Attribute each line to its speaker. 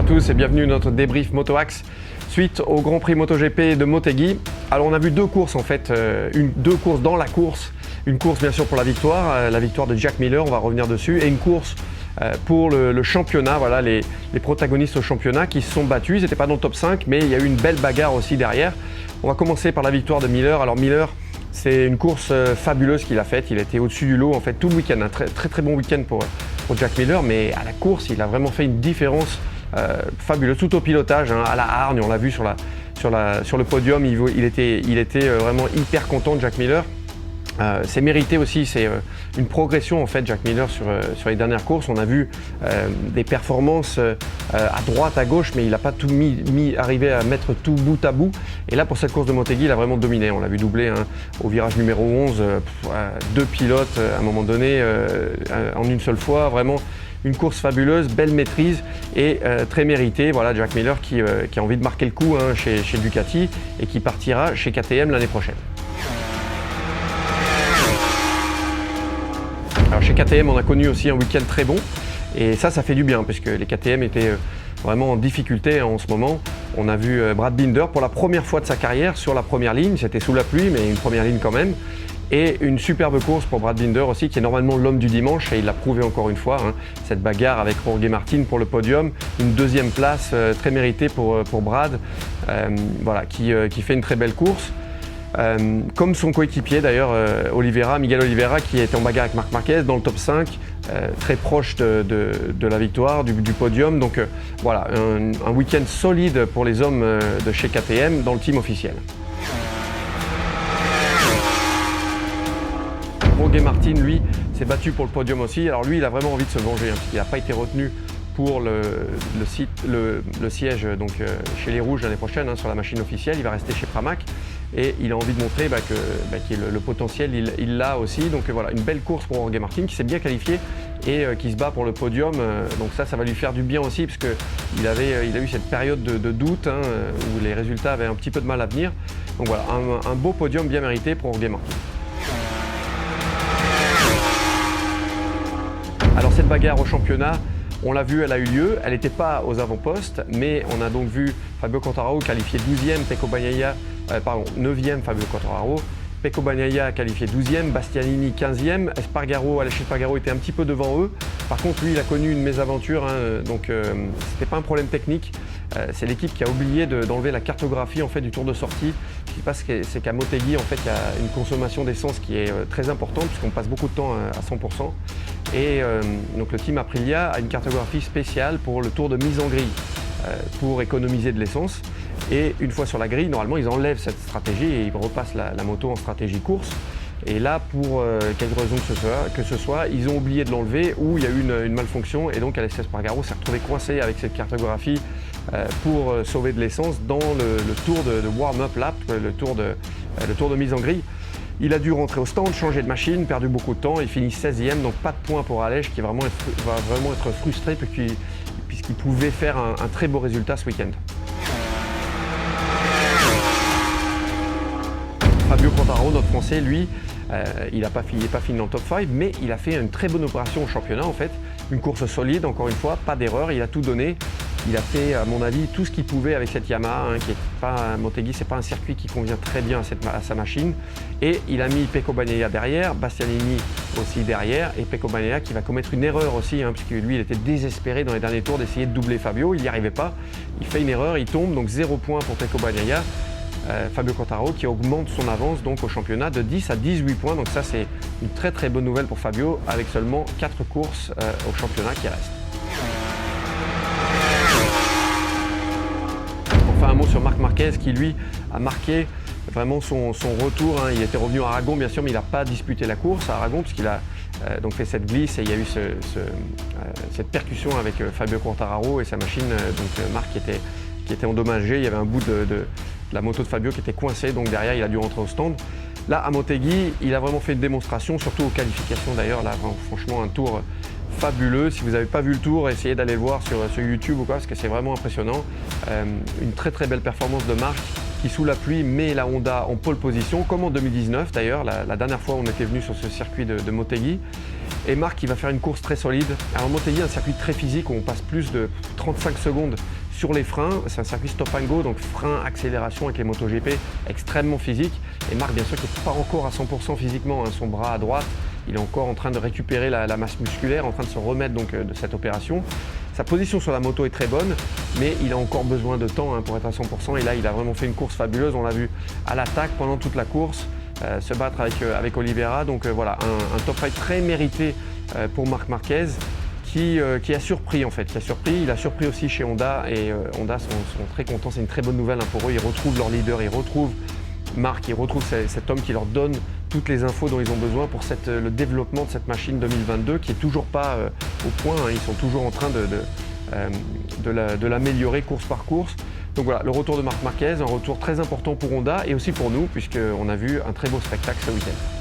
Speaker 1: tous et bienvenue dans notre débrief MotoAxe suite au Grand Prix MotoGP de Motegi. Alors on a vu deux courses en fait, deux courses dans la course. Une course bien sûr pour la victoire de Jack Miller, on va revenir dessus, et une course pour le championnat, voilà les protagonistes au championnat qui se sont battus. Ils n'étaient pas dans le top 5 mais il y a eu une belle bagarre aussi derrière. On va commencer par la victoire de Miller. Alors Miller, c'est une course fabuleuse qu'il a faite, il était au-dessus du lot en fait tout le week-end, un très bon week-end pour Jack Miller, mais à la course il a vraiment fait une différence fabuleuse, tout au pilotage, à la hargne, on l'a vu sur le podium, il était vraiment hyper content de Jack Miller. C'est mérité aussi, c'est une progression en fait Jack Miller sur les dernières courses. On a vu des performances à droite, à gauche, mais il n'a pas tout arrivé à mettre tout bout à bout. Et là pour cette course de Motegi, il a vraiment dominé. On l'a vu doubler au virage numéro 11, deux pilotes à un moment donné en une seule fois. Vraiment une course fabuleuse, belle maîtrise et très méritée. Voilà Jack Miller qui a envie de marquer le coup chez Ducati et qui partira chez KTM l'année prochaine. Alors chez KTM, on a connu aussi un week-end très bon et ça fait du bien parce que les KTM étaient vraiment en difficulté en ce moment. On a vu Brad Binder pour la première fois de sa carrière sur la première ligne, c'était sous la pluie mais une première ligne quand même. Et une superbe course pour Brad Binder aussi, qui est normalement l'homme du dimanche et il l'a prouvé encore une fois, cette bagarre avec Jorge Martin pour le podium, une deuxième place très méritée pour Brad, voilà, qui fait une très belle course. Comme son coéquipier d'ailleurs, Miguel Oliveira, qui était en bagarre avec Marc Marquez dans le top 5, très proche de la victoire, du podium. Donc voilà, un week-end solide pour les hommes de chez KTM dans le team officiel. Jorge Martin, lui, s'est battu pour le podium aussi. Alors lui, il a vraiment envie de se venger, puisqu'il n'a pas été retenu pour le siège donc, chez les Rouges l'année prochaine, sur la machine officielle. Il va rester chez Pramac et il a envie de montrer que le potentiel, il l'a aussi. Donc voilà, une belle course pour Jorge Martin qui s'est bien qualifié et qui se bat pour le podium. Donc ça va lui faire du bien aussi, parce qu'il a eu cette période de doute où les résultats avaient un petit peu de mal à venir. Donc voilà, un beau podium bien mérité pour Jorge Martin. Alors cette bagarre au championnat, on l'a vu, elle a eu lieu, elle n'était pas aux avant-postes, mais on a donc vu Fabio Quartararo qualifié 12e, 9e Fabio Quartararo, Pecco Bagnaia qualifié 12e, Bastianini 15e, Aleix Espargaro était un petit peu devant eux. Par contre, lui, il a connu une mésaventure, donc c'était pas un problème technique. C'est l'équipe qui a oublié d'enlever la cartographie en fait, du tour de sortie. Ce qui se passe, c'est qu'à Motegi, en fait, il y a une consommation d'essence qui est très importante, puisqu'on passe beaucoup de temps à 100%. Et donc le team Aprilia a une cartographie spéciale pour le tour de mise en grille, pour économiser de l'essence. Et une fois sur la grille, normalement, ils enlèvent cette stratégie et ils repassent la moto en stratégie course. Et là, pour quelque raison que ce soit, ils ont oublié de l'enlever ou il y a eu une malfonction et donc Aleix Espargaro s'est retrouvé coincé avec cette cartographie pour sauver de l'essence dans le tour de warm-up lap, le tour de mise en grille. Il a dû rentrer au stand, changer de machine, perdu beaucoup de temps, il finit 16e, donc pas de points pour Aleix qui va vraiment être frustré puisqu'il pouvait faire un très beau résultat ce week-end. Fabio Quartararo, notre Français, lui, il n'est pas fini dans le top 5, mais il a fait une très bonne opération au championnat en fait. Une course solide, encore une fois, pas d'erreur, il a tout donné. Il a fait, à mon avis, tout ce qu'il pouvait avec cette Yamaha, qui est pas Motegi, c'est pas un circuit qui convient très bien à sa machine. Et il a mis Pecco Bagnaia derrière, Bastianini aussi derrière, et Pecco Bagnaia qui va commettre une erreur aussi, puisque lui, il était désespéré dans les derniers tours d'essayer de doubler Fabio, il n'y arrivait pas. Il fait une erreur, il tombe, donc 0 points pour Pecco Bagnaia. Fabio Quartararo qui augmente son avance donc au championnat de 10 à 18 points. Donc ça, c'est une très bonne nouvelle pour Fabio, avec seulement 4 courses au championnat qui restent. Enfin, un mot sur Marc Marquez qui, lui, a marqué vraiment son retour. Il était revenu à Aragon, bien sûr, mais il n'a pas disputé la course à Aragon, puisqu'il a donc fait cette glisse et il y a eu cette percussion avec Fabio Quartararo et sa machine. Donc Marc qui était endommagé. Il y avait un bout de la moto de Fabio qui était coincé, donc derrière, il a dû rentrer au stand. Là, à Motegi, il a vraiment fait une démonstration, surtout aux qualifications d'ailleurs. Là, franchement, un tour fabuleux. Si vous n'avez pas vu le tour, essayez d'aller le voir sur YouTube ou quoi, parce que c'est vraiment impressionnant. Une très belle performance de Marc qui sous la pluie met la Honda en pole position, comme en 2019 d'ailleurs, la dernière fois on était venu sur ce circuit de Motegi. Et Marc il va faire une course très solide. Alors Motegi, un circuit très physique où on passe plus de 35 secondes sur les freins. C'est un circuit stop and go, donc frein, accélération avec les MotoGP, extrêmement physique. Et Marc bien sûr qui n'est pas encore à 100% physiquement, hein, son bras à droite, il est encore en train de récupérer la masse musculaire, en train de se remettre donc, de cette opération. Sa position sur la moto est très bonne, mais il a encore besoin de temps hein, pour être à 100%. Et là, il a vraiment fait une course fabuleuse. On l'a vu à l'attaque pendant toute la course, se battre avec Oliveira. Donc voilà, un top 5 très mérité pour Marc Marquez qui a surpris en fait. Il a surpris aussi chez Honda et Honda sont très contents. C'est une très bonne nouvelle hein, pour eux. Ils retrouvent leur leader, ils retrouvent Marc, ils retrouvent cet homme qui leur donne toutes les infos dont ils ont besoin pour le développement de cette machine 2022 qui n'est toujours pas au point. Hein. Ils sont toujours en train de l'améliorer course par course. Donc voilà, le retour de Marc Marquez, un retour très important pour Honda et aussi pour nous puisqu'on a vu un très beau spectacle ce week-end.